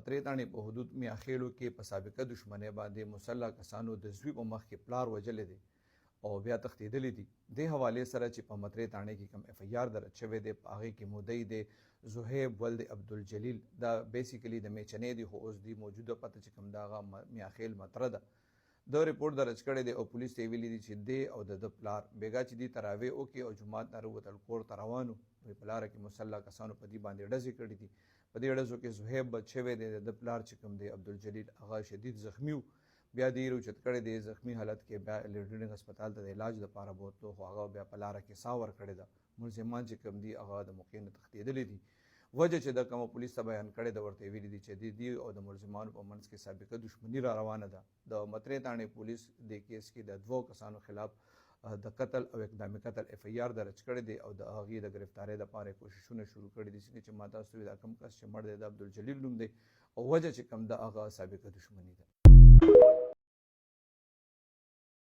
مطرې تاڼې په حدود میاخیلو کې په سابقه دښمنۍ باندې مسلح کسانو د زوی په مخ کې پلار وژلی دی او بیا تښتېدلی دي. دې حوالې سره چې په مطرې تاڼې کې کوم FIR درج شوی دی په هغې کې مدعي دی زهیب ولد عبدالجلیل. دا بیسیکلي د میچنې دی خو اوس دی موجوده پته چې کوم د هغه میاخیل مطره ده. د ریپورټ درج کړی دی او پولیس ته یې ویلي دي چې دی او د پلار بیګا چې دی تراویح وکړي او جومات نه راووتل کور ته روانو په لاره کې مسلح کسانو په دې باندې ډزې کړي دي. په دې ډزو کې زهیب بچ شوی دی د پلار چې کوم دی عبدالجلیل هغه شدید زخمی و. بیا دی روچت کړی دی زخمی حالت کې بیا لیډرینګ هسپتال ته د علاج لپاره بوتلو خو هغه بیا په لاره کې ساه ورکړې ده. ملزمان چې کوم دي هغه د موقع نه تښتېدلي دي. وجه چې د کومه پولیس ته بیان کړی ده ورته ویلي دي چې دی او د ملزمانو په منځ کې سابقه دښمني را روانه ده. د مطرې تاڼې پولیس د کیس کې د 2 کسانو خلاف د قتل او اقدام قتل FIR درج کړی دی او د هغې د گرفتارۍ لپاره کوششونه شروع کړي دي. څنګه چې ما تاسو ته دا کوم کس چې مړ دی د عبدالجلیل نوم دی او وجه چې کوم ده هغه سابقه دښمني ده.